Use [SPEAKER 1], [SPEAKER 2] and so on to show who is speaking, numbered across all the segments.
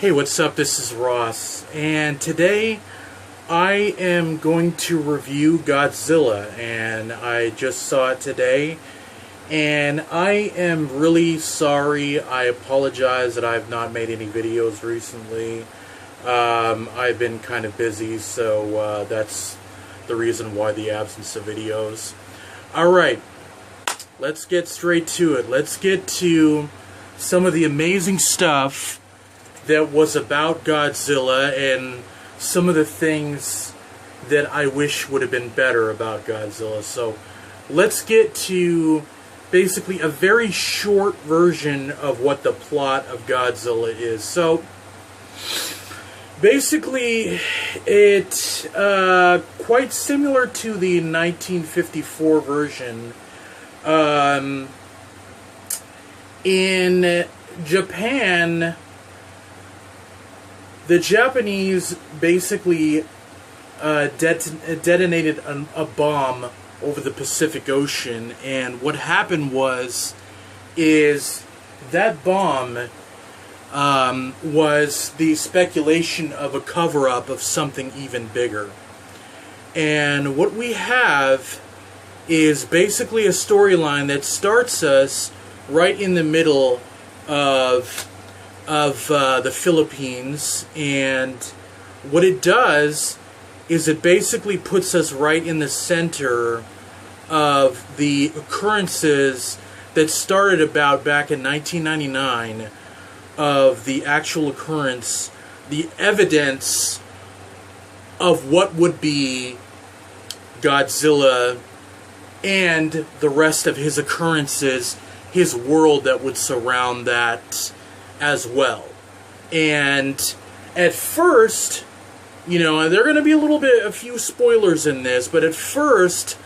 [SPEAKER 1] Hey, what's up? This is Ross, and today I am going to review Godzilla, and I just saw it today, and I am really sorry. I apologize that I've not made any videos recently. I've been kind of busy, so that's the reason why the absence of videos. Alright, let's get straight to it. Let's get to some of the amazing stuff that was about Godzilla and some of the things that I wish would have been better about Godzilla. So let's get to basically a very short version of what the plot of Godzilla is. So basically it's quite similar to the 1954 version. In Japan, the Japanese basically detonated a bomb over the Pacific Ocean, and what happened is that bomb was the speculation of a cover-up of something even bigger. And what we have is basically a storyline that starts us right in the middle of the Philippines, and what it does is it basically puts us right in the center of the occurrences that started about back in 1999 of the actual occurrence, the evidence of what would be Godzilla and the rest of his occurrences, his world that would surround that as well. And at first, you know, there are going to be a few spoilers in this, but at first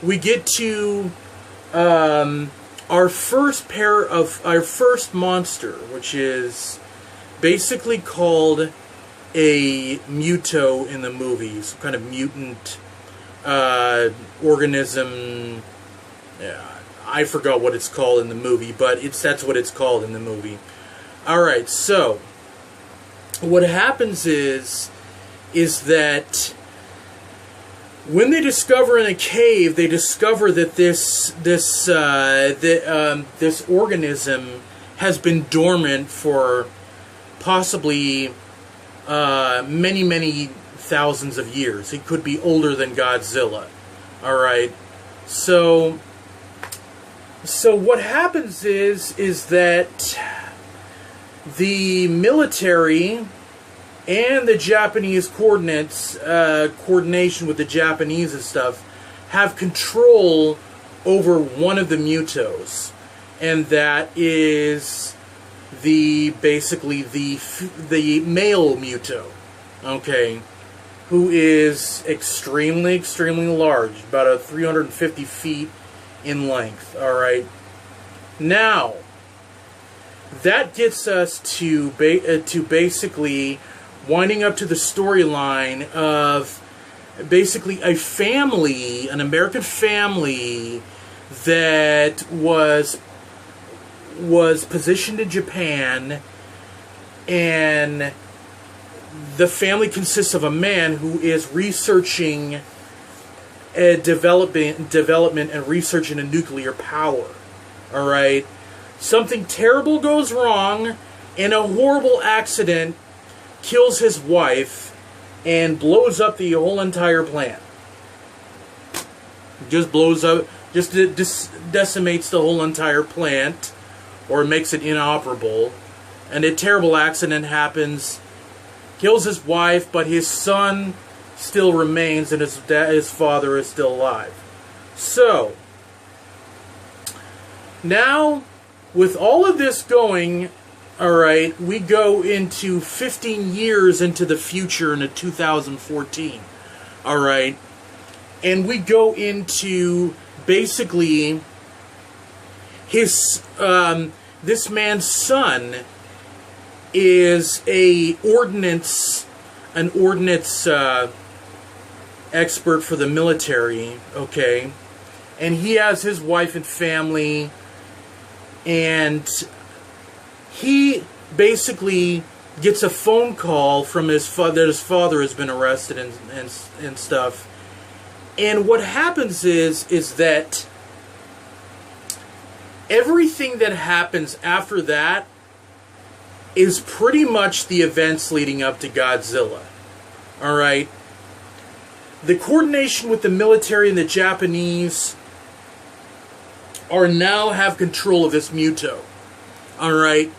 [SPEAKER 1] we get to our first monster, which is basically called a Muto in the movie, some kind of mutant organism. I forgot what it's called in the movie, but that's what it's called in the movie. Alright, so what happens is that when they discover in a cave, they discover that this organism has been dormant for possibly many thousands of years. It could be older than Godzilla. Alright, so what happens is that the military and the Japanese coordination with the Japanese and stuff, have control over one of the Mutos, and that is basically the male Muto, okay, who is extremely large, about 350 feet in length. All right, now that gets us to basically winding up to the storyline of basically a family, an American family that was positioned in Japan, and the family consists of a man who is researching development and research into nuclear power. All right. Something terrible goes wrong, and a horrible accident kills his wife and blows up the whole entire plant. Just blows up, just decimates the whole entire plant, or makes it inoperable. And a terrible accident happens, kills his wife, but his son still remains, and his father is still alive. So now, with all of this going, alright, we go into 15 years into the future, into 2014. Alright, and we go into basically his, this man's son is an ordnance expert for the military, okay, and he has his wife and family, and he basically gets a phone call from his father that his father has been arrested and stuff. And what happens is that everything that happens after that is pretty much the events leading up to Godzilla. Alright? The coordination with the military and the Japanese are now have control of this Muto. Alright?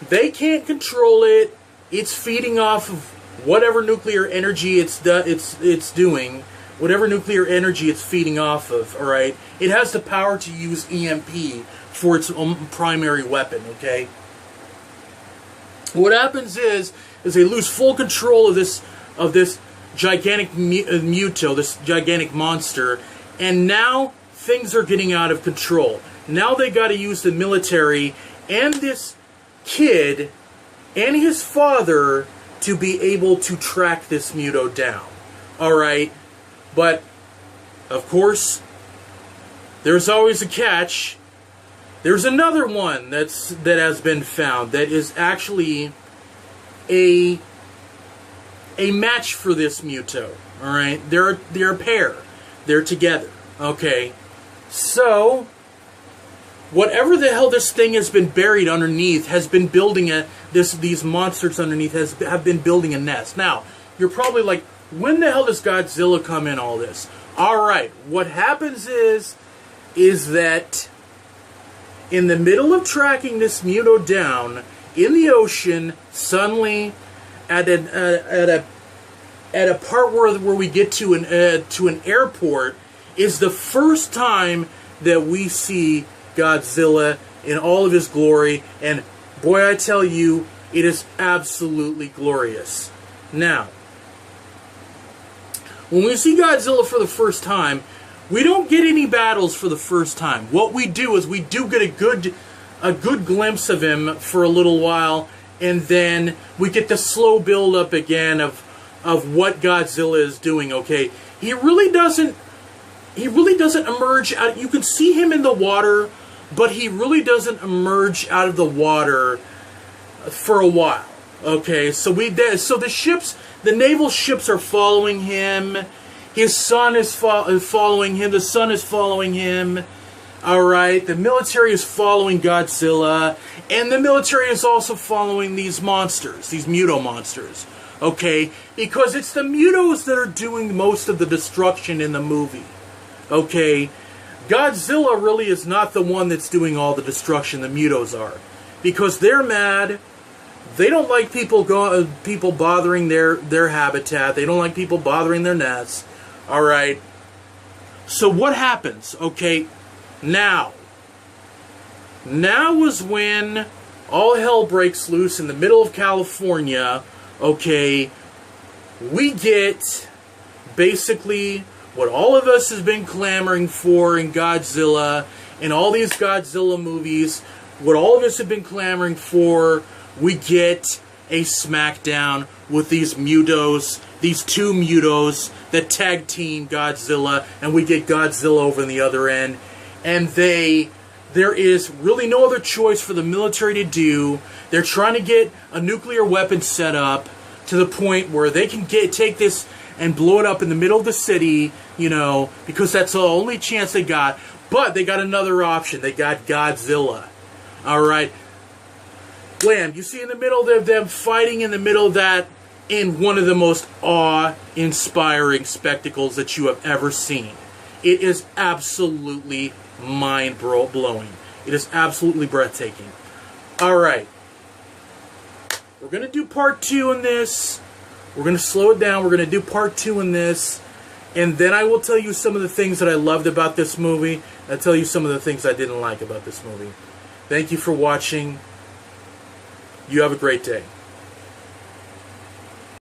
[SPEAKER 1] They can't control it. It's feeding off of whatever nuclear energy it's doing. Whatever nuclear energy it's feeding off of, alright? It has the power to use EMP for its primary weapon, okay? What happens is they lose full control of this gigantic Muto, this gigantic monster, and now things are getting out of control. Now they got to use the military and this kid and his father to be able to track this Muto down. Alright? But, of course, there's always a catch. There's another one that has been found that is actually a match for this Muto. Alright? They're a pair. They're together. Okay? So, whatever the hell this thing has been buried underneath has been building these monsters underneath have been building a nest. Now, you're probably like, when the hell does Godzilla come in all this? Alright, what happens is that in the middle of tracking this Muto down in the ocean, suddenly at a part where we get to an airport is the first time that we see Godzilla in all of his glory, and boy, I tell you, it is absolutely glorious. Now, when we see Godzilla for the first time, we don't get any battles for the first time. What we do is we do get a good glimpse of him for a little while, and then we get the slow build up again of what Godzilla is doing. Okay, he really doesn't emerge out. You can see him in the water, but he really doesn't emerge out of the water for a while. Okay, so the naval ships are following him. His son is following him. The sun is following him. Alright, the military is following Godzilla. And the military is also following these monsters, these Muto monsters. Okay, because it's the Mutos that are doing most of the destruction in the movie. Okay, Godzilla really is not the one that's doing all the destruction. The Mutos are, because they're mad. They don't like people bothering their habitat. They don't like people bothering their nests. All right. So what happens? Okay, now is when all hell breaks loose in the middle of California. Okay, we get basically what all of us has been clamoring for in Godzilla, in all these Godzilla movies, what all of us have been clamoring for. We get a smackdown with these Mutos, these two Mutos that tag team Godzilla, and we get Godzilla over on the other end. And there is really no other choice for the military to do. They're trying to get a nuclear weapon set up to the point where they can take this and blow it up in the middle of the city, you know, because that's the only chance they got. But they got another option. They got Godzilla. Alright. Blam, you see in the middle of them fighting in the middle of that, in one of the most awe-inspiring spectacles that you have ever seen. It is absolutely mind-blowing. It is absolutely breathtaking. Alright. We're going to do part 2 in this. We're going to slow it down. We're going to do part 2 in this. And then I will tell you some of the things that I loved about this movie. I'll tell you some of the things I didn't like about this movie. Thank you for watching. You have a great day.